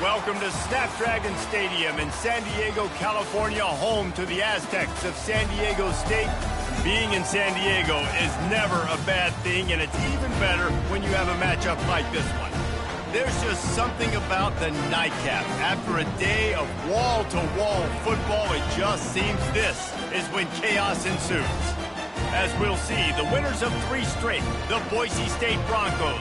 Welcome to Snapdragon Stadium in San Diego, California, home to the Aztecs of San Diego State. Being in San Diego is never a bad thing, and it's even better when you have a matchup like this one. There's just something about the nightcap. After a day of wall-to-wall football, it just seems this is when chaos ensues. As we'll see, the winners of 3 straight, the Boise State Broncos,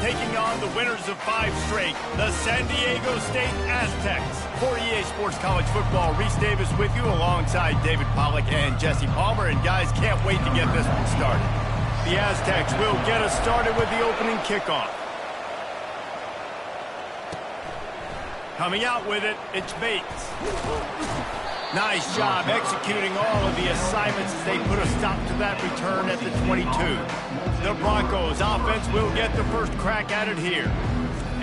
taking on the winners of 5 straight, the San Diego State Aztecs. For EA Sports College Football, Reese Davis with you alongside David Pollack and Jesse Palmer. And guys, can't wait to get this one started. The Aztecs will get us started with the opening kickoff. Coming out with it, it's Bates. Nice job executing all of the assignments as they put a stop to that return at the 22. The Broncos offense will get the first crack at it here.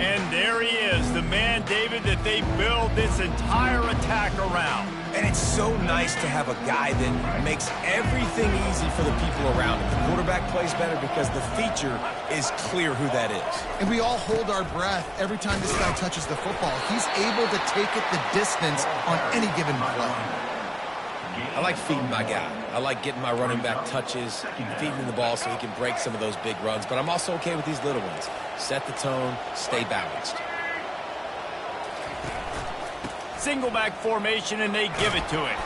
And there he is, the man, David, that they build this entire attack around. And it's so nice to have a guy that makes everything easy for the people around him. The quarterback plays better because the feature is clear who that is. And we all hold our breath every time this guy touches the football. He's able to take it the distance on any given play. I like feeding my guy. I like getting my running back touches, feeding him the ball so he can break some of those big runs. But I'm also okay with these little ones. Set the tone, stay balanced. Single back formation, and they give it to him.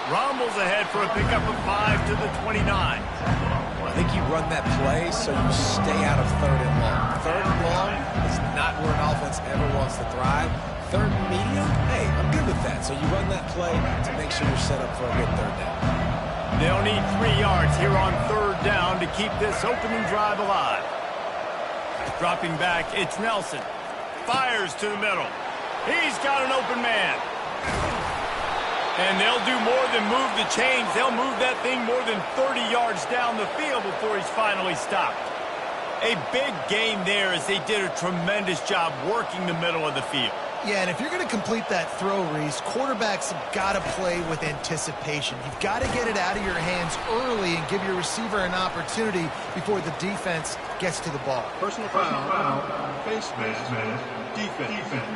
Rumbles ahead for a pickup of 5 to the 29. I think you run that play so you stay out of 3rd and long. 3rd and long is not where an offense ever wants to thrive. 3rd and medium, hey, I'm good with that. So you run that play to make sure you're set up for a good 3rd down. They'll need 3 yards here on 3rd down to keep this opening drive alive. Dropping back, it's Nelson. Fires to the middle. He's got an open man. And they'll do more than move the chains. They'll move that thing more than 30 yards down the field before he's finally stopped. A big gain there as they did a tremendous job working the middle of the field. Yeah, and if you're going to complete that throw, Reese, quarterbacks have got to play with anticipation. You've got to get it out of your hands early and give your receiver an opportunity before the defense gets to the ball. Personal foul, face mask, defense.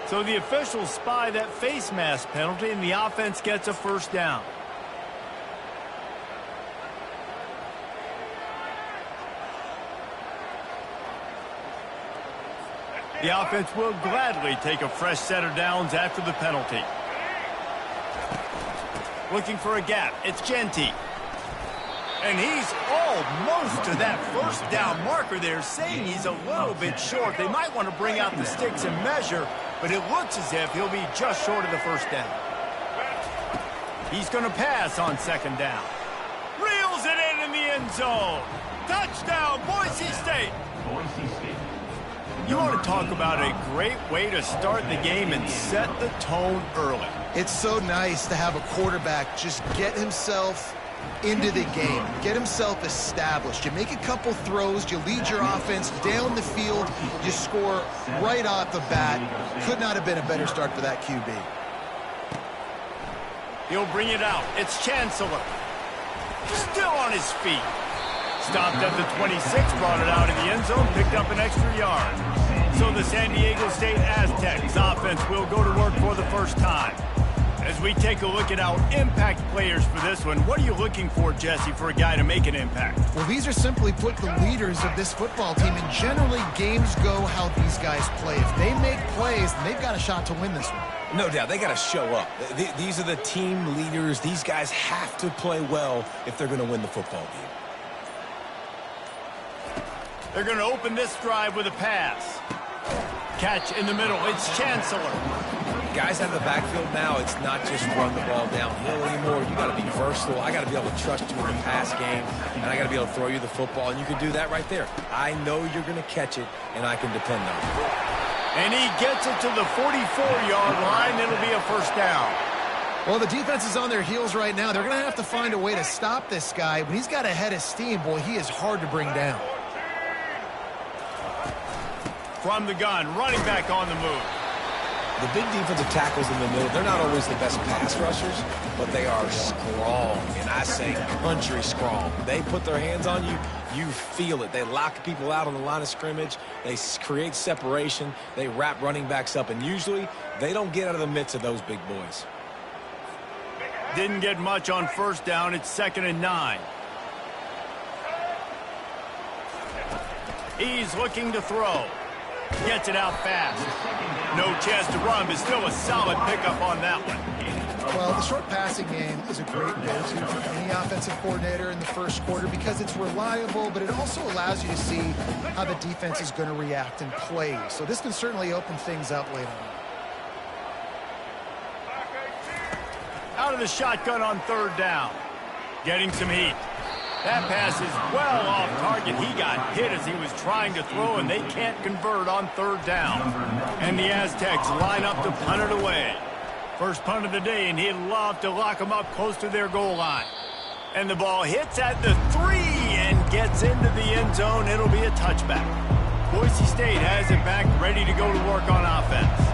So the officials spy that face mask penalty, and the offense gets a first down. The offense will gladly take a fresh set of downs after the penalty. Looking for a gap, it's Genty. And he's almost to that first down marker there, saying he's a little bit short. They might want to bring out the sticks and measure, but it looks as if he'll be just short of the first down. He's going to pass on 2nd down. Reels it in the end zone. Touchdown, Boise State. You want to talk about a great way to start the game and set the tone early. It's so nice to have a quarterback just get himself into the game, get himself established. You make a couple throws, you lead your offense down the field, you score right off the bat. Could not have been a better start for that QB. He'll bring it out. It's Chancellor. Still on his feet. Stopped at the 26, brought it out of the end zone, picked up an extra yard. So the San Diego State Aztecs offense will go to work for the first time. As we take a look at our impact players for this one, what are you looking for, Jesse, for a guy to make an impact? Well, these are simply put the leaders of this football team, and generally games go how these guys play. If they make plays, then they've got a shot to win this one. No doubt, they got to show up. These are the team leaders. These guys have to play well if they're going to win the football game. They're going to open this drive with a pass. Catch in the middle. It's Chancellor. Guys out of the backfield now, it's not just run the ball downhill anymore. You got to be versatile. I got to be able to trust you in the pass game, and I got to be able to throw you the football, and you can do that right there. I know you're going to catch it, and I can depend on it. And he gets it to the 44-yard line. It'll be a first down. Well, the defense is on their heels right now. They're going to have to find a way to stop this guy. When he's got a head of steam, boy, he is hard to bring down. From the gun, running back on the move. The big defensive tackles in the middle, they're not always the best pass rushers, but they are strong, and I say country strong. They put their hands on you, you feel it. They lock people out on the line of scrimmage. They create separation. They wrap running backs up, and usually they don't get out of the midst of those big boys. Didn't get much on first down. It's 2nd and 9. He's looking to throw. Gets it out fast. No chance to run, but still a solid pickup on that one. Well, the short passing game is a great go-to for any offensive coordinator in the first quarter because it's reliable, but it also allows you to see how the defense is going to react and play. So this can certainly open things up later on. Out of the shotgun on 3rd down. Getting some heat. That pass is well off target. He got hit as he was trying to throw, and they can't convert on 3rd down. And the Aztecs line up to punt it away. First punt of the day, and he'd love to lock them up close to their goal line. And the ball hits at the 3 and gets into the end zone. It'll be a touchback. Boise State has it back, ready to go to work on offense.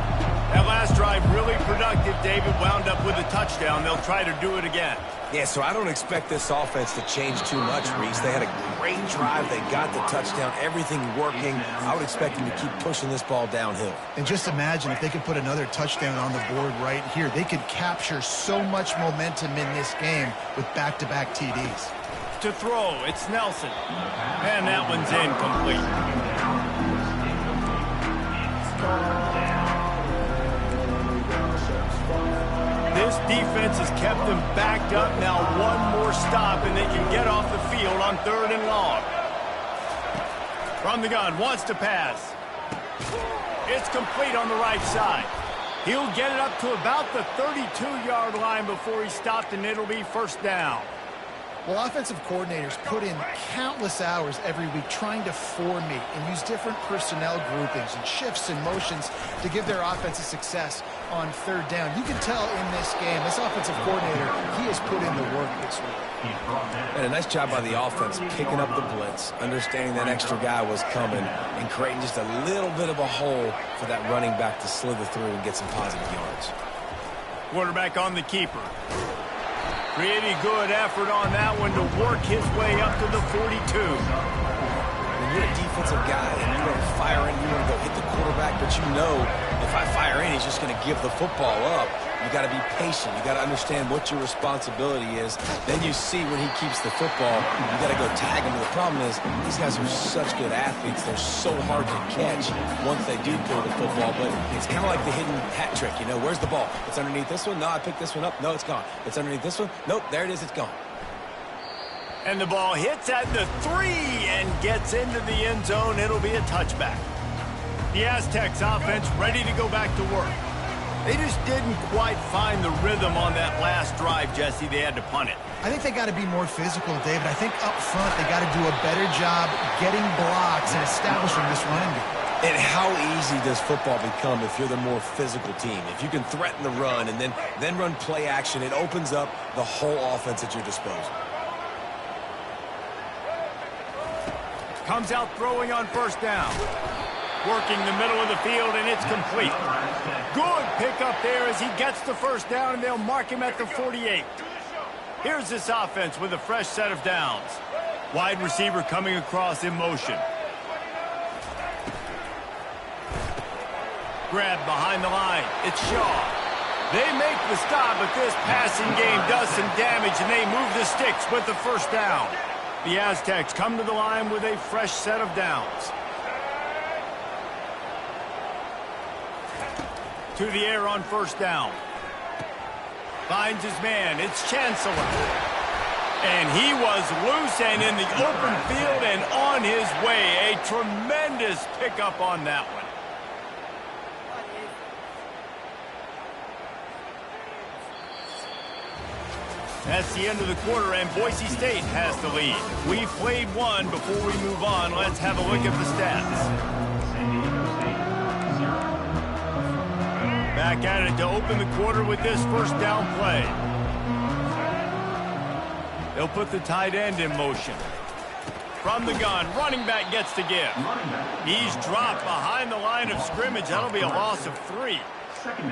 That last drive really productive. David wound up with a touchdown. They'll try to do it again. Yeah, so I don't expect this offense to change too much, Reese. They had a great drive. They got the touchdown, everything working. I would expect them to keep pushing this ball downhill. And just imagine if they could put another touchdown on the board right here. They could capture so much momentum in this game with back-to-back TDs. To throw, it's Nelson. And that one's incomplete. This defense has kept them backed up. Now one more stop, and they can get off the field on 3rd and long. From the gun, wants to pass. It's complete on the right side. He'll get it up to about the 32-yard line before he stopped, and it'll be 1st down. Well, offensive coordinators put in countless hours every week trying to formate and use different personnel groupings and shifts and motions to give their offense a success on 3rd down. You can tell in this game, this offensive coordinator, he has put in the work this week. And a nice job by the offense picking up the blitz, understanding that extra guy was coming, and creating just a little bit of a hole for that running back to slither through and get some positive yards. Quarterback on the keeper. Pretty good effort on that one to work his way up to the 42. When you're a defensive guy and you want to fire in, you want to go hit the quarterback, but you know if I fire in, he's just going to give the football up. You got to be patient. You got to understand what your responsibility is. Then you see when he keeps the football, you got to go tag him. The problem is these guys are such good athletes. They're so hard to catch once they do pull the football. But it's kind of like the hidden hat trick. You know, where's the ball? It's underneath this one. No, I picked this one up. No, it's gone. It's underneath this one. Nope, there it is. It's gone. And the ball hits at the 3 and gets into the end zone. It'll be a touchback. The Aztecs offense ready to go back to work. They just didn't quite find the rhythm on that last drive, Jesse. They had to punt it. I think they got to be more physical, David. I think up front they got to do a better job getting blocks and establishing this running game. And how easy does football become if you're the more physical team? If you can threaten the run and then run play action, it opens up the whole offense at your disposal. Comes out throwing on 1st down. Working the middle of the field, and it's complete. Good pickup there as he gets the 1st down, and they'll mark him at the 48. Here's this offense with a fresh set of downs. Wide receiver coming across in motion. Grab behind the line. It's Shaw. They make the stop, but this passing game does some damage, and they move the sticks with the 1st down. The Aztecs come to the line with a fresh set of downs. To the air on 1st down. Finds his man. It's Chancellor. And he was loose and in the open field and on his way. A tremendous pickup on that one. That's the end of the quarter, and Boise State has the lead. We've played one. Before we move on, let's have a look at the stats. Back at it to open the quarter with this 1st down play. They'll put the tight end in motion. From the gun, running back gets to give. He's dropped behind the line of scrimmage. That'll be a loss of 3.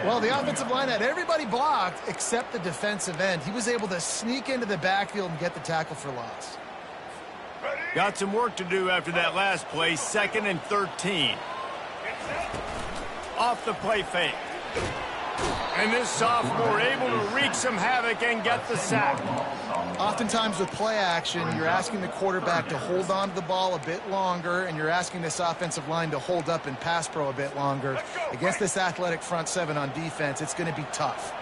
Well, the offensive line had everybody blocked except the defensive end. He was able to sneak into the backfield and get the tackle for loss. Got some work to do after that last play, 2nd and 13. Off the play fake. And this sophomore able to wreak some havoc and get the sack. Oftentimes with play action, you're asking the quarterback to hold on to the ball a bit longer, and you're asking this offensive line to hold up and pass pro a bit longer. Against this athletic front seven on defense, it's going to be tough.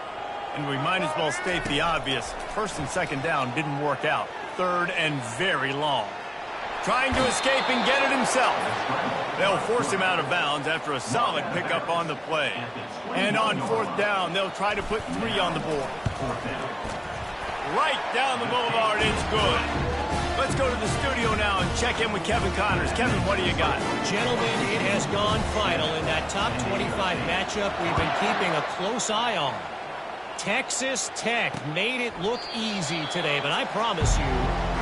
And we might as well state the obvious. 1st and 2nd down didn't work out. 3rd and very long. Trying to escape and get it himself. They'll force him out of bounds after a solid pickup on the play. And on 4th down, they'll try to put 3 on the board. Right down the boulevard, it's good. Let's go to the studio now and check in with Kevin Connors. Kevin, what do you got? Gentlemen, it has gone final in that top 25 matchup we've been keeping a close eye on. Texas Tech made it look easy today, but I promise you,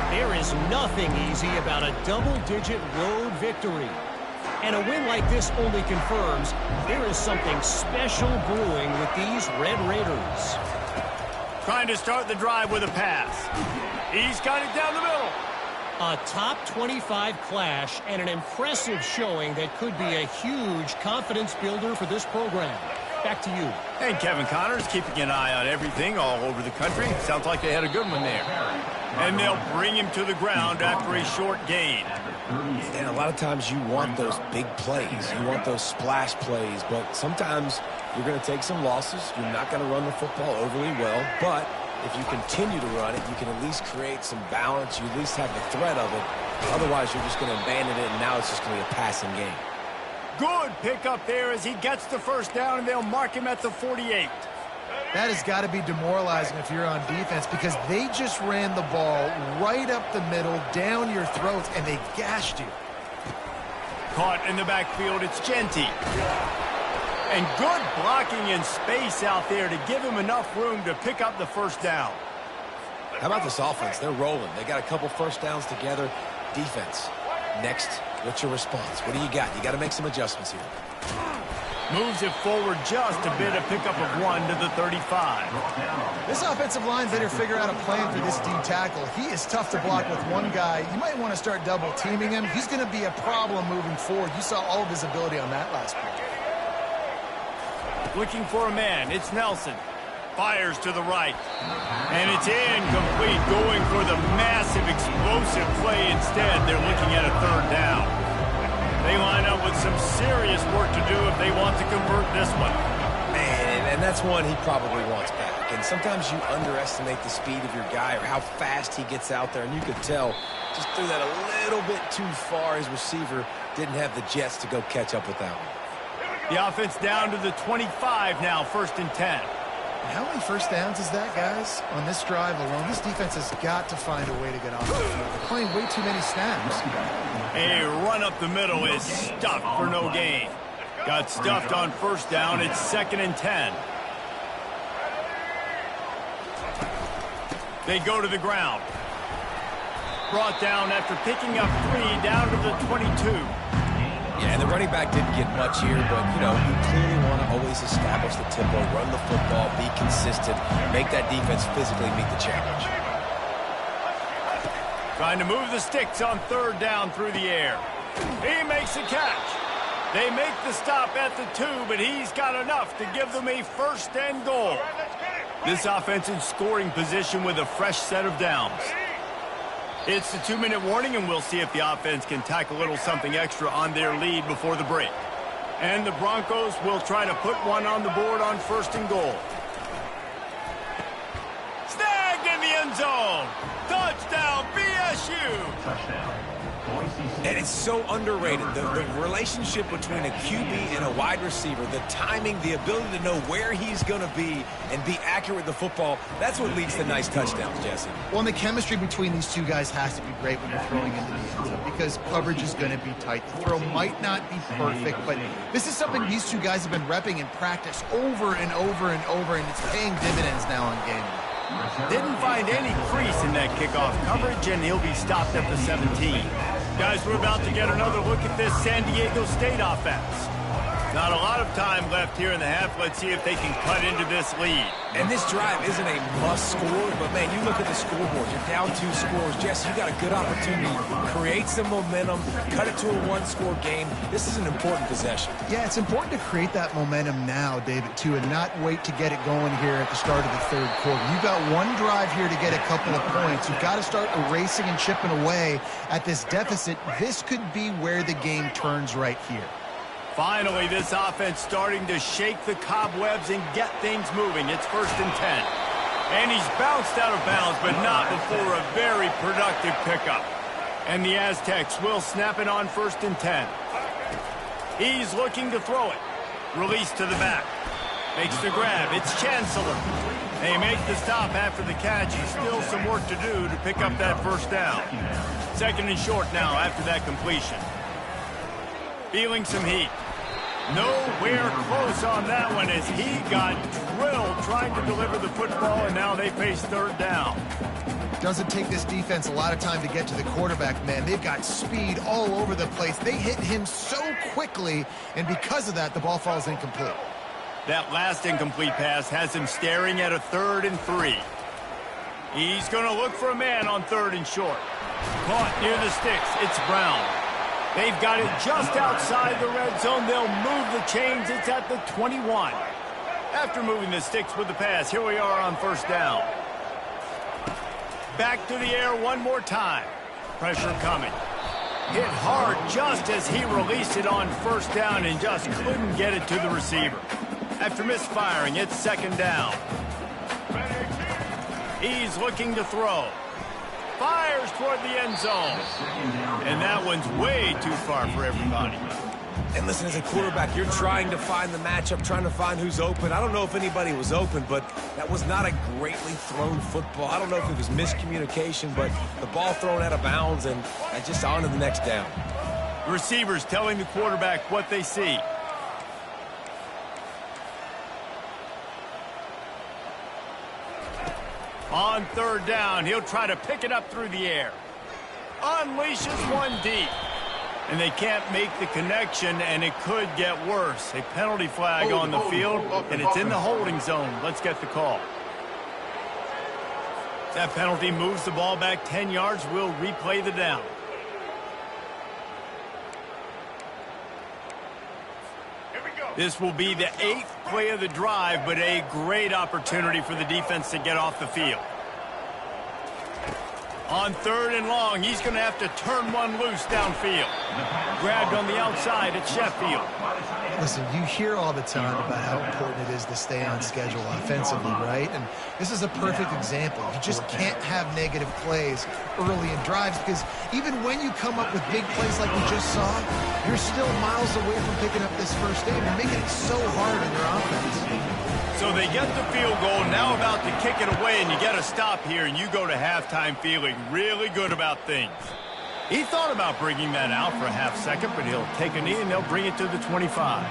there is nothing easy about a double-digit road victory. And a win like this only confirms there is something special brewing with these Red Raiders. Trying to start the drive with a pass. He's got it down the middle. A top 25 clash and an impressive showing that could be a huge confidence builder for this program. Back to you. And Kevin Connors keeping an eye on everything all over the country. Sounds like they had a good one there. And they'll bring him to the ground after a short gain. And a lot of times you want those big plays. You want those splash plays. But sometimes you're going to take some losses. You're not going to run the football overly well. But if you continue to run it, you can at least create some balance. You at least have the threat of it. Otherwise, you're just going to abandon it, and now it's just going to be a passing game. Good pickup there as he gets the 1st down, and they'll mark him at the 48. That has got to be demoralizing if you're on defense, because they just ran the ball right up the middle, down your throats, and they gashed you. Caught in the backfield, it's Genty. And good blocking in space out there to give him enough room to pick up the 1st down. How about this offense? They're rolling. They got a couple 1st downs together. Defense. Next, what's your response? What do you got? You got to make some adjustments here. Moves it forward just a bit, a pickup of 1 to the 35. This offensive line better figure out a plan for this D tackle. He is tough to block with one guy. You might want to start double teaming him. He's going to be a problem moving forward. You saw all of his ability on that last play. Looking for a man. It's Nelson. Fires to the right. And it's incomplete, going for the massive explosive play instead. They're looking at a 3rd down. They line up with some serious work to do if they want to convert this one. Man, and that's one he probably wants back. And sometimes you underestimate the speed of your guy or how fast he gets out there. And you could tell, just threw that a little bit too far. His receiver didn't have the jets to go catch up with that one. The offense down to the 25 now, 1st and 10. How many 1st downs is that, guys? On this drive alone, this defense has got to find a way to get off the field. They're playing way too many snaps. A run up the middle is stuffed for no gain. Got stuffed on 1st down. It's 2nd and 10. They go to the ground. Brought down after picking up 3 down to the 22. Yeah, and the running back didn't get much here, but, you know, you clearly want to always establish the tempo, run the football, be consistent, make that defense physically meet the challenge. Trying to move the sticks on 3rd down through the air. He makes a catch. They make the stop at the 2, but he's got enough to give them a 1st and goal. This offense in scoring position with a fresh set of downs. It's the 2-minute warning, and we'll see if the offense can tack a little something extra on their lead before the break. And the Broncos will try to put one on the board on 1st and goal. Snagged in the end zone. Touchdown, BSU. Touchdown. And it's so underrated. The relationship between a QB and a wide receiver, the timing, the ability to know where he's going to be and be accurate with the football, that's what leads to nice touchdowns, Jesse. Well, and the chemistry between these two guys has to be great when you're throwing into the end zone, because coverage is going to be tight. The throw might not be perfect, but this is something these two guys have been repping in practice over and over and over, and it's paying dividends now on game day. Didn't find any crease in that kickoff coverage, and he'll be stopped at the 17. Guys, we're about to get another look at this San Diego State offense. Not a lot of time left here in the half. Let's see if they can cut into this lead. And this drive isn't a must score, but man, you look at the scoreboard. You're down 2 scores. Jesse, you got a good opportunity. Create some momentum. Cut it to a 1-score game. This is an important possession. Yeah, it's important to create that momentum now, David, too, and not wait to get it going here at the start of the third quarter. You've got one drive here to get a couple of points. You've got to start erasing and chipping away at this deficit. This could be where the game turns right here. Finally, this offense starting to shake the cobwebs and get things moving. It's 1st and 10. And he's bounced out of bounds, but not before a very productive pickup. And the Aztecs will snap it on 1st and 10. He's looking to throw it. Release to the back. Makes the grab. It's Chancellor. They make the stop after the catch. And still some work to do to pick up that 1st down. 2nd and short now after that completion. Feeling some heat. Nowhere close on that one as he got drilled trying to deliver the football, and now they face 3rd down. Doesn't take this defense a lot of time to get to the quarterback, man. They've got speed all over the place. They hit him so quickly, and because of that, the ball falls incomplete. That last incomplete pass has him staring at a 3rd and 3. He's going to look for a man on 3rd and short. Caught near the sticks. It's Brown. They've got it just outside the red zone. They'll move the chains. It's at the 21. After moving the sticks with the pass, here we are on 1st down. Back to the air one more time. Pressure coming. Hit hard just as he released it on 1st down and just couldn't get it to the receiver. After misfiring, it's 2nd down. He's looking to throw. Fires toward the end zone. And that one's way too far for everybody. And listen, as a quarterback, you're trying to find the matchup, trying to find who's open. I don't know if anybody was open, but that was not a greatly thrown football. I don't know if it was miscommunication, but the ball thrown out of bounds and just on to the next down. Receivers telling the quarterback what they see. On 3rd down, he'll try to pick it up through the air. Unleashes one deep. And they can't make the connection, and it could get worse. A penalty flag on the field, and it's in the holding zone. Let's get the call. That penalty moves the ball back 10 yards. We'll replay the down. This will be the 8th play of the drive, but a great opportunity for the defense to get off the field. On 3rd and long, he's going to have to turn one loose downfield. Grabbed on the outside at Sheffield. Listen, you hear all the time about how important it is to stay on schedule offensively, right? And this is a perfect example. You just can't have negative plays early in drives because even when you come up with big plays like we just saw, you're still miles away from picking up this 1st down. You're making it so hard on your offense. So they get the field goal, now about to kick it away, and you get a stop here, and you go to halftime feeling really good about things. He thought about bringing that out for a half second, but he'll take a knee, and they'll bring it to the 25.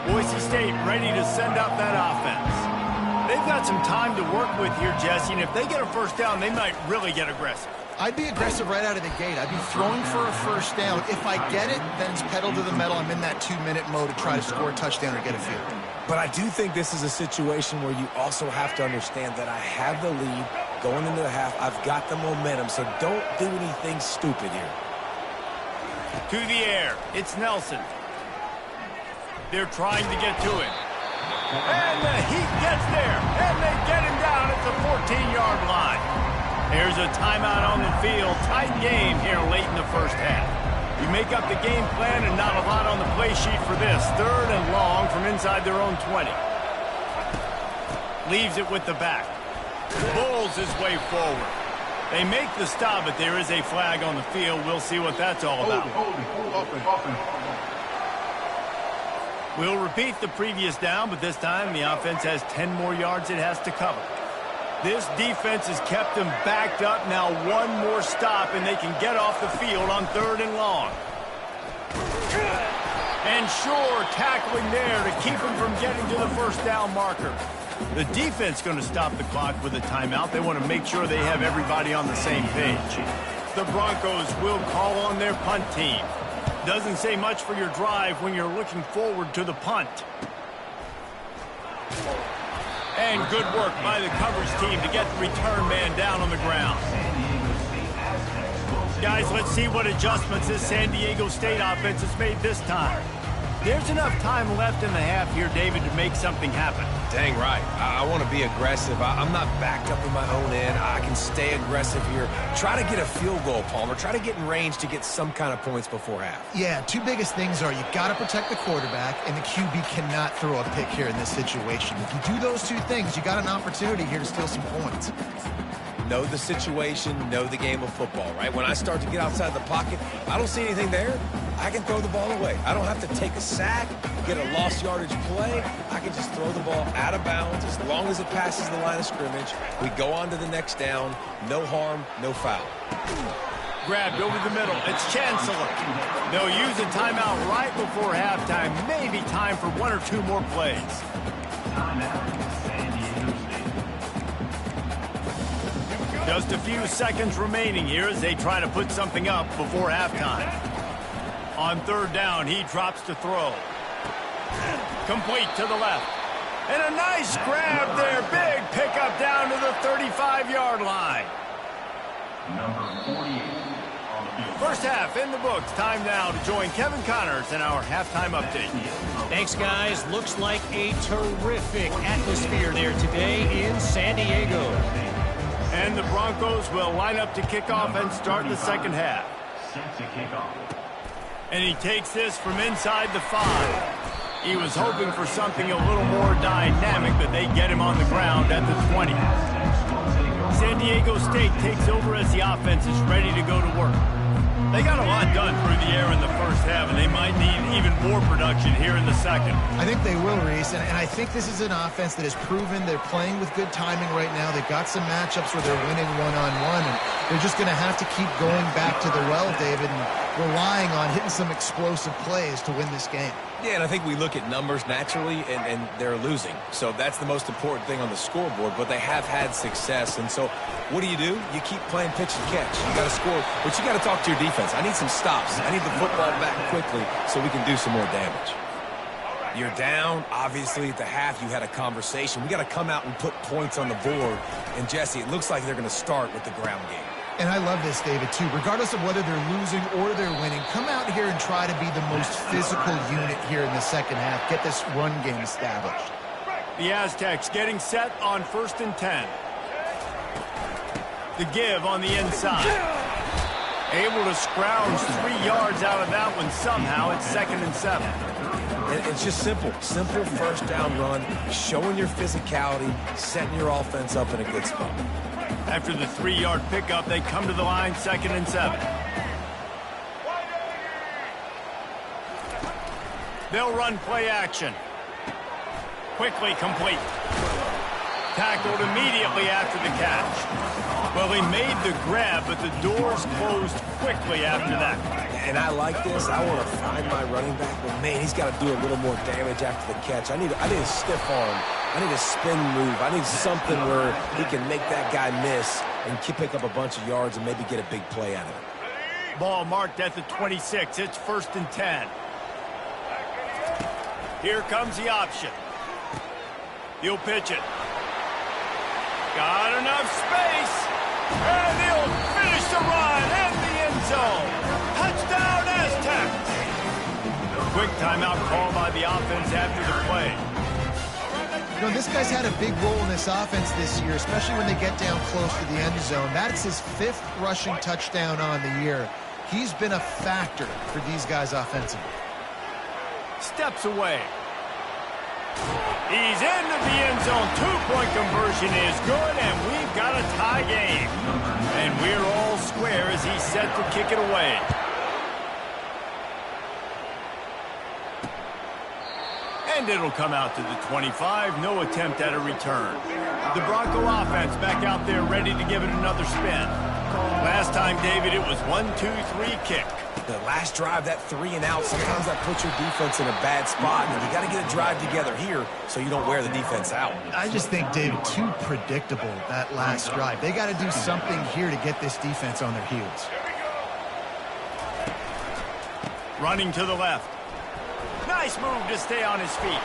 Boise State ready to send up that offense. They've got some time to work with here, Jesse, and if they get a 1st down, they might really get aggressive. I'd be aggressive right out of the gate. I'd be throwing for a 1st down. If I get it, then it's pedal to the metal. I'm in that 2-minute mode to try to score a touchdown or get a field. But I do think this is a situation where you also have to understand that I have the lead going into the half. I've got the momentum, so don't do anything stupid here. To the air. It's Nelson. They're trying to get to him. And the Heat gets there. And they get him down at the 14-yard line. There's a timeout on the field. Tight game here late in the 1st half. You make up the game plan and not a lot on the play sheet for this. 3rd and long from inside their own 20. Leaves it with the back. Pulls his way forward. They make the stop, but there is a flag on the field. We'll see what that's all about. We'll repeat the previous down, but this time the offense has 10 more yards it has to cover. This defense has kept them backed up. Now one more stop, and they can get off the field on 3rd and long. And sure, tackling there to keep them from getting to the 1st down marker. The defense going to stop the clock with a timeout. They want to make sure they have everybody on the same page. The Broncos will call on their punt team. Doesn't say much for your drive when you're looking forward to the punt. And good work by the coverage team to get the return man down on the ground. Guys, let's see what adjustments this San Diego State offense has made this time. There's enough time left in the half here, David, to make something happen. Dang right. I want to be aggressive. I'm not backed up in my own end. I can stay aggressive here. Try to get a field goal, Palmer. Try to get in range to get some kind of points before half. Yeah, two biggest things are you got to protect the quarterback, and the QB cannot throw a pick here in this situation. If you do those two things, you got an opportunity here to steal some points. Know the situation, know the game of football, right? When I start to get outside the pocket, I don't see anything there, I can throw the ball away. I don't have to take a sack, get a lost yardage play. I can just throw the ball out of bounds as long as it passes the line of scrimmage. We go on to the next down. No harm, no foul. Grabbed over the middle. It's Chancellor. They'll use a timeout right before halftime. Maybe time for one or two more plays. Just a few seconds remaining here as they try to put something up before halftime. On third down, he drops to throw. Complete to the left. And a nice grab there. Big pickup down to the 35-yard line. First half in the books. Time now to join Kevin Connors in our halftime update. Thanks, guys. Looks like a terrific atmosphere there today in San Diego. And the Broncos will line up to kick off and start the second half. And he takes this from inside the 5. He was hoping for something a little more dynamic, but they get him on the ground at the 20. San Diego State takes over as the offense is ready to go to work. They got a lot done through the air in the first half, and they might need even more production here in the second. I think they will, Reese, and I think this is an offense that has proven they're playing with good timing right now. They've got some matchups where they're winning one-on-one, and they're just going to have to keep going back to the well, David, and relying on hitting some explosive plays to win this game. Yeah, and I think we look at numbers naturally, and they're losing. So that's the most important thing on the scoreboard, but they have had success. And so what do? You keep playing pitch and catch. You got to score, but you got to talk to your defense. I need some stops. I need the football back quickly so we can do some more damage. You're down. Obviously, at the half, you had a conversation. We got to come out and put points on the board. And, Jesse, it looks like they're going to start with the ground game. And I love this, David, too. Regardless of whether they're losing or they're winning, come out here and try to be the most physical unit here in the second half. Get this run game established. The Aztecs getting set on 1st and 10. The give on the inside. Able to scrounge 3 yards out of that one somehow. It's 2nd and 7. It's just simple. Simple first down run, showing your physicality, setting your offense up in a good spot. After the 3-yard pickup, they come to the line, 2nd and 7. They'll run play action. Quickly complete. Tackled immediately after the catch. Well, he made the grab, but the doors closed quickly after that. And I like this. I want to find my running back, but, man, he's got to do a little more damage after the catch. I need a stiff arm. I need a spin move. I need something where he can make that guy miss and pick up a bunch of yards and maybe get a big play out of it. Ball marked at the 26. It's 1st and 10. Here comes the option. He'll pitch it. Got enough space. And he'll finish the run in the end zone. Touchdown, Aztecs. Quick timeout call by the offense after the play. You know, this guy's had a big role in this offense this year, especially when they get down close to the end zone. That's his 5th rushing touchdown on the year. He's been a factor for these guys offensively. Steps away. He's into the end zone. 2-point conversion is good, and we've got a tie game. And we're all square as he's set to kick it away. And it'll come out to the 25. No attempt at a return. The Bronco offense back out there ready to give it another spin. Last time, David, it was 1-2-3 kick. The last drive, that 3 and out, sometimes that puts your defense in a bad spot, and you got to get a drive together here so you don't wear the defense out. I just think, David, too predictable, that last drive. They got to do something here to get this defense on their heels. Running to the left. Nice move to stay on his feet.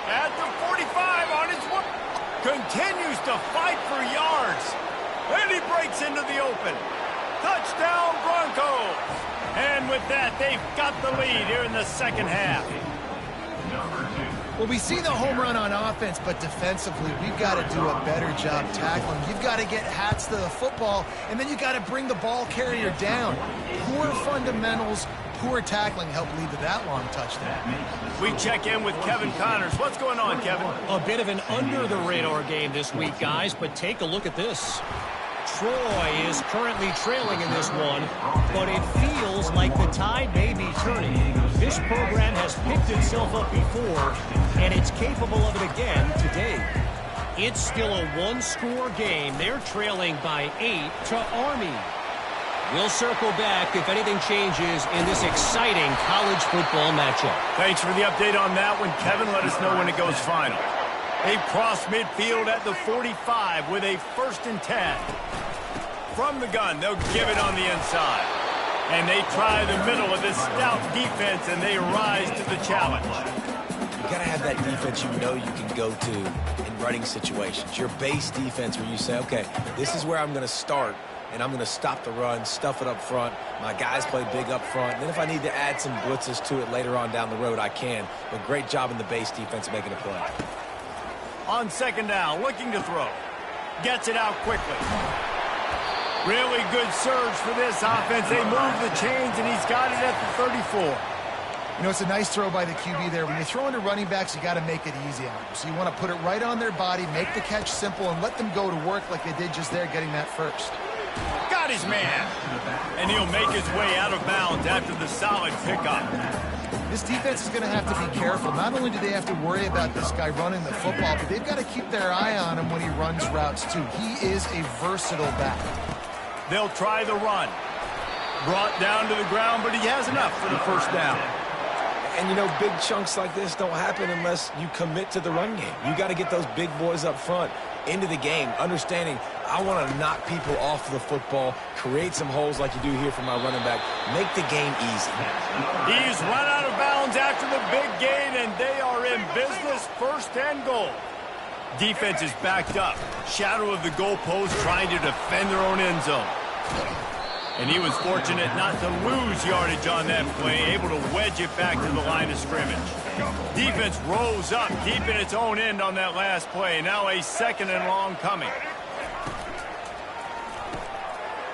At the 45 on his way. Continues to fight for yards. And he breaks into the open. Touchdown Broncos. And with that, they've got the lead here in the second half. Well, we see the home run on offense, but defensively, we've got to do a better job tackling. You've got to get hats to the football, and then you've got to bring the ball carrier down. Poor fundamentals, poor tackling help lead to that long touchdown. We check in with Kevin Connors. What's going on, Kevin? A bit of an under-the-radar game this week, guys, but take a look at this. Troy is currently trailing in this one, but it feels like the tide may be turning. This program has picked itself up before, and it's capable of it again today. It's still a one-score game. They're trailing by 8 to Army. We'll circle back if anything changes in this exciting college football matchup. Thanks for the update on that one, Kevin. Let us know when it goes final. They cross midfield at the 45 with a 1st and 10. From the gun, they'll give it on the inside. And they try the middle of this stout defense, and they rise to the challenge. You got to have that defense you know you can go to in running situations. Your base defense where you say, okay, this is where I'm going to start, and I'm going to stop the run, stuff it up front. My guys play big up front. Then if I need to add some blitzes to it later on down the road, I can. But great job in the base defense making a play. On 2nd down, looking to throw. Gets it out quickly. Really good surge for this offense. They move the chains, and he's got it at the 34. You know, it's a nice throw by the QB there. When you throw into running backs, you got to make it easy on them. So you want to put it right on their body, make the catch simple, and let them go to work like they did just there, getting that first. Got his man. And he'll make his way out of bounds after the solid pickup. This defense is going to have to be careful. Not only do they have to worry about this guy running the football, but they've got to keep their eye on him when he runs routes, too. He is a versatile back. They'll try the run. Brought down to the ground, but he has enough for the 1st down. And, you know, big chunks like this don't happen unless you commit to the run game. You got to get those big boys up front into the game, understanding I want to knock people off the football, create some holes like you do here for my running back, make the game easy. He's run out of bounds after the big gain, and they are in business, 1st and goal. Defense is backed up. Shadow of the goalpost trying to defend their own end zone. And he was fortunate not to lose yardage on that play, able to wedge it back to the line of scrimmage. Defense rolls up deep in its own end on that last play. Now a 2nd and long coming.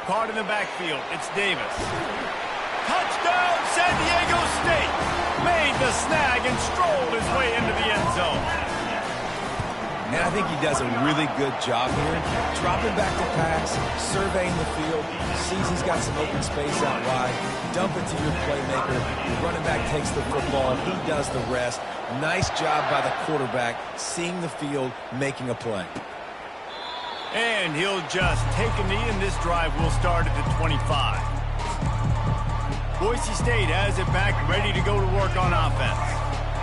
Caught in the backfield. It's Davis. Touchdown, San Diego State! Made the snag and strolled his way into the end zone. And I think he does a really good job here, dropping back to pass, surveying the field, sees he's got some open space out wide, dump it to your playmaker, the running back takes the football, he does the rest. Nice job by the quarterback, seeing the field, making a play. And he'll just take a knee, and this drive will start at the 25. Boise State has it back, ready to go to work on offense.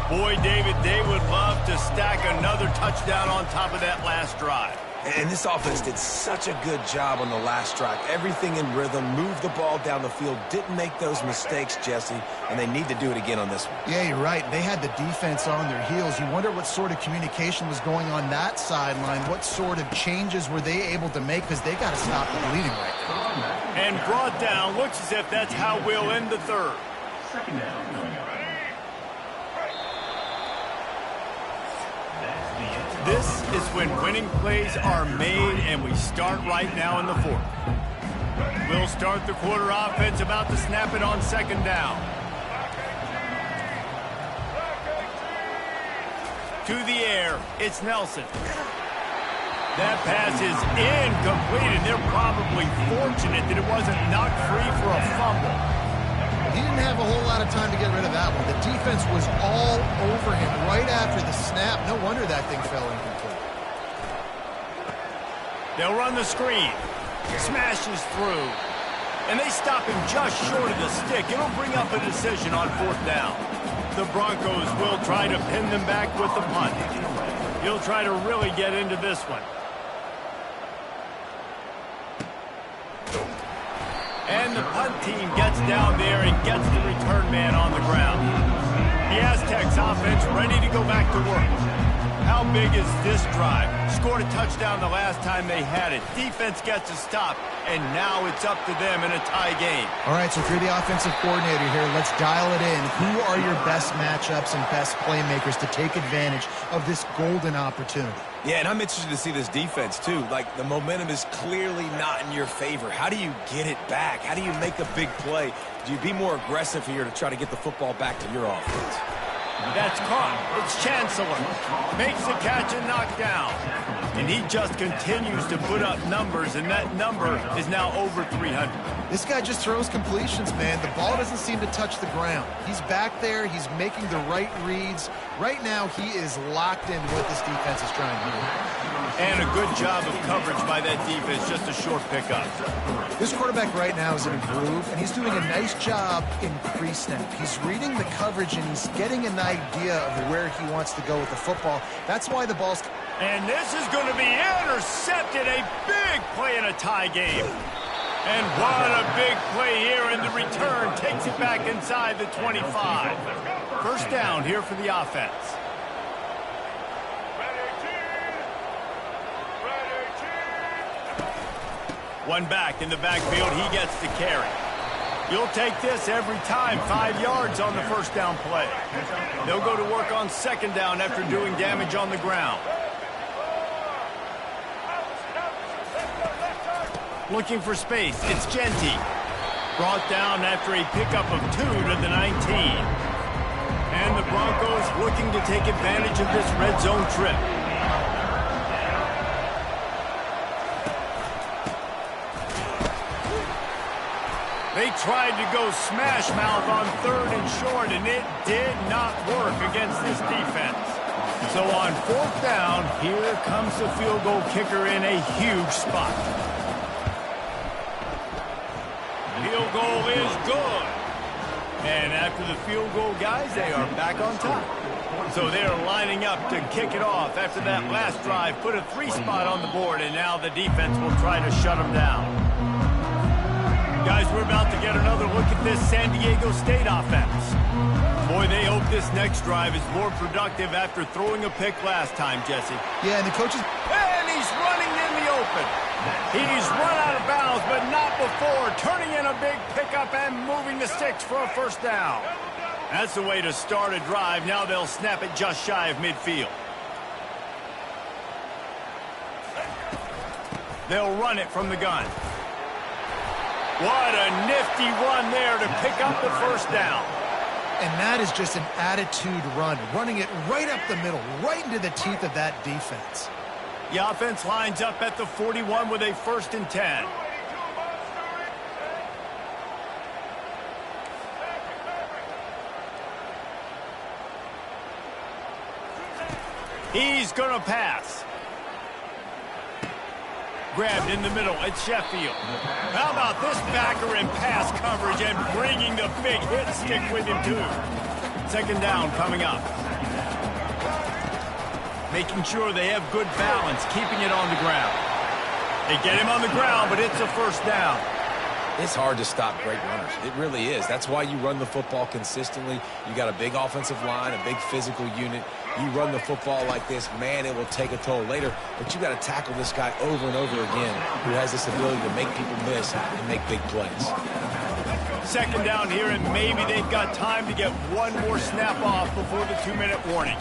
Boy, David, they would love to stack another touchdown on top of that last drive. And this offense did such a good job on the last drive. Everything in rhythm, moved the ball down the field, didn't make those mistakes, Jesse, and they need to do it again on this one. Yeah, you're right. They had the defense on their heels. You wonder what sort of communication was going on that sideline. What sort of changes were they able to make, because they got to stop the bleeding right now. And brought down. Looks as if that's how we'll end the 3rd. 2nd down. This is when winning plays are made, and we start right now in the 4th. We'll start the quarter offense, about to snap it on 2nd down. To the air, it's Nelson. That pass is incomplete, and they're probably fortunate that it wasn't knocked free for a fumble. He didn't have a whole lot of time to get rid of that one. The defense was all over him right after the snap. No wonder that thing fell incomplete. They'll run the screen. Smashes through. And they stop him just short of the stick. It'll bring up a decision on 4th down. The Broncos will try to pin them back with the punt. He'll try to really get into this one. And the punt team gets down there and gets the return man on the ground. The Aztecs offense ready to go back to work. How big is this drive? Scored a touchdown the last time they had it. Defense gets a stop, and now it's up to them in a tie game. All right, so if you're the offensive coordinator here, let's dial it in. Who are your best matchups and best playmakers to take advantage of this golden opportunity? Yeah, and I'm interested to see this defense, too. Like, the momentum is clearly not in your favor. How do you get it back? How do you make a big play? Do you be more aggressive here to try to get the football back to your offense? That's caught. It's Chancellor. Makes the catch and knocked down. And he just continues to put up numbers, and that number is now over 300. This guy just throws completions, man. The ball doesn't seem to touch the ground. He's back there. He's making the right reads. Right now, he is locked in what this defense is trying to do. And a good job of coverage by that defense. Just a short pickup. This quarterback right now is in a groove, and he's doing a nice job in pre-snap. He's reading the coverage, and he's getting an idea of where he wants to go with the football. That's why the ball's... And this is going to be intercepted. A big play in a tie game. And what a big play here in the return. Takes it back inside the 25. First down here for the offense. One back in the backfield. He gets the carry. You'll take this every time. 5 yards on the first down play. They'll go to work on second down after doing damage on the ground. Looking for space. It's Genty. Brought down after a pickup of 2 to the 19. And the Broncos looking to take advantage of this red zone trip. They tried to go smash mouth on third and short, and it did not work against this defense. So on fourth down, here comes the field goal kicker in a huge spot. Field goal is good. And after the field goal, guys, they are back on top. So they're lining up to kick it off after that last drive. Put a 3 spot on the board, and now the defense will try to shut them down. Guys, we're about to get another look at this San Diego State offense. Boy, they hope this next drive is more productive after throwing a pick last time, Jesse. Yeah, and the coaches... And he's running in the open. He's run out of bounds, but not before. Turning in a big pickup and moving the sticks for a first down. That's the way to start a drive. Now they'll snap it just shy of midfield. They'll run it from the gun. What a nifty run there to pick up the first down. And that is just an attitude run, running it right up the middle, right into the teeth of that defense. The offense lines up at the 41 with a 1st and 10. He's going to pass. Grabbed in the middle at Sheffield. How about this backer in pass coverage and bringing the big hit stick with him too. Second down coming up. Making sure they have good balance, keeping it on the ground. They get him on the ground, but it's a first down. It's hard to stop great runners. It really is. That's why you run the football consistently. You got a big offensive line, a big physical unit. You run the football like this, man, it will take a toll later. But you got to tackle this guy over and over again who has this ability to make people miss and make big plays. Second down here, and maybe they've got time to get one more snap off before the 2-minute warning.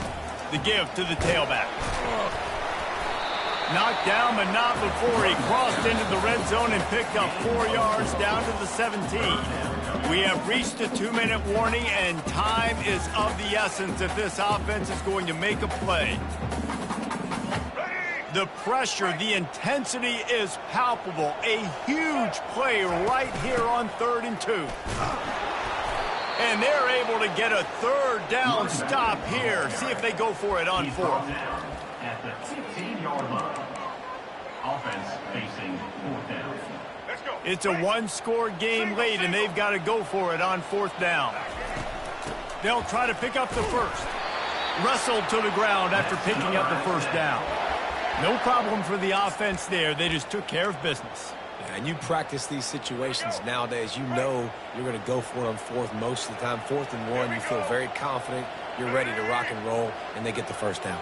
The give to the tailback. Knocked down, but not before he crossed into the red zone and picked up 4 yards down to the 17. We have reached a 2-minute warning, and time is of the essence if this offense is going to make a play. The pressure, the intensity is palpable. A huge play right here on 3rd and 2. And they're able to get a 3rd down stop here. See if they go for it on 4th. At the 15-yard line. Offense facing 4th down. Let's go. It's a 1-score game late, and they've got to go for it on 4th down. They'll try to pick up the first. Wrestled to the ground after picking up the first down. No problem for the offense there. They just took care of business. and you practice these situations nowadays, you know you're going to go for it on fourth most of the time. 4th and 1, you feel very confident, you're ready to rock and roll, and they get the first down.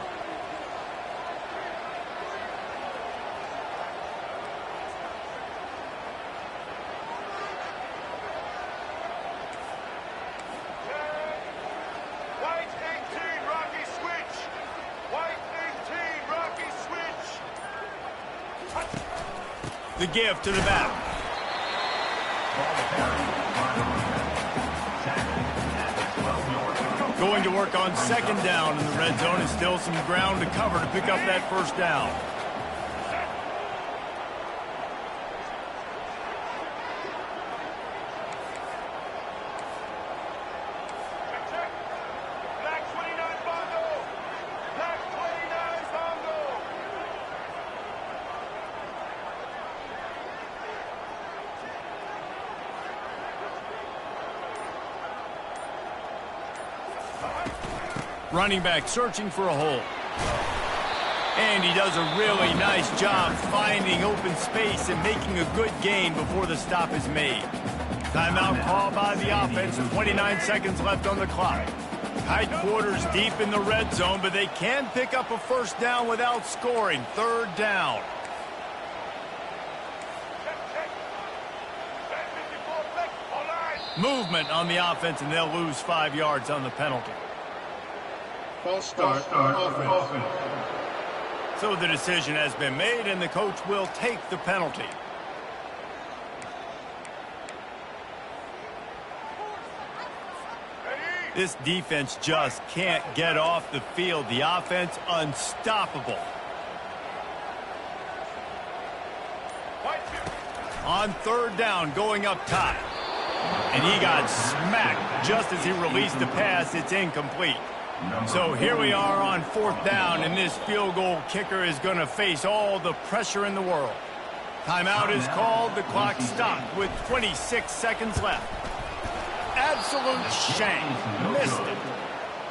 The give to the back. Going to work on 2nd down in the red zone, and still some ground to cover to pick up that first down. Running back searching for a hole. And he does a really nice job finding open space and making a good gain before the stop is made. Timeout called by the offense. 29 seconds left on the clock. Tight quarters deep in the red zone, but they can pick up a first down without scoring. 3rd down. Movement on the offense, and they'll lose 5 yards on the penalty. False start offense. So the decision has been made, and the coach will take the penalty. This defense just can't get off the field. The offense unstoppable. On 3rd down, going up top. And he got smacked just as he released the pass. It's incomplete. So here we are on 4th down, and this field goal kicker is going to face all the pressure in the world. Timeout is called. The clock stopped with 26 seconds left. Absolute shank. Missed it.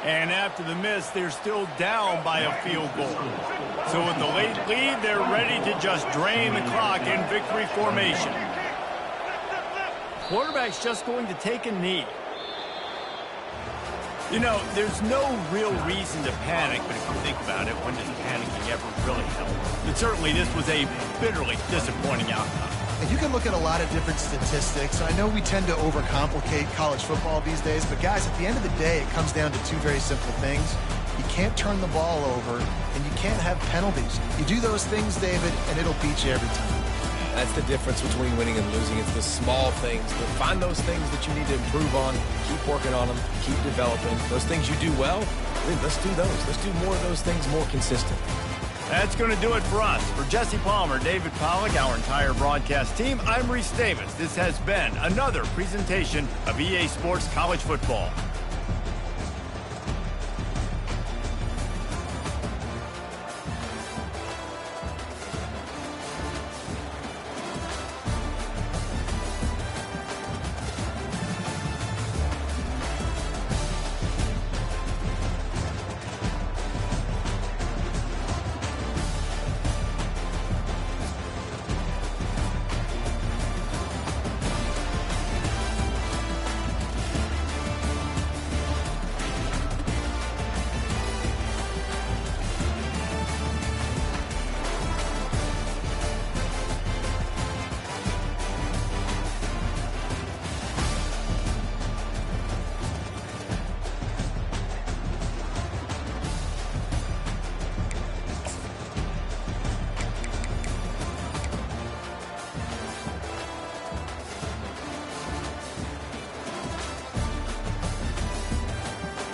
And after the miss, they're still down by a field goal. So with the late lead, they're ready to just drain the clock in victory formation. Quarterback's just going to take a knee. You know, there's no real reason to panic, but if you think about it, when does panicking ever really help? But certainly this was a bitterly disappointing outcome. And you can look at a lot of different statistics. I know we tend to overcomplicate college football these days, but guys, at the end of the day, it comes down to 2 very simple things. You can't turn the ball over, and you can't have penalties. You do those things, David, and it'll beat you every time. That's the difference between winning and losing. It's the small things. But find those things that you need to improve on. Keep working on them. Keep developing. Those things you do well, let's do those. Let's do more of those things more consistent. That's going to do it for us. For Jesse Palmer, David Pollack, our entire broadcast team, I'm Reese Davis. This has been another presentation of EA Sports College Football.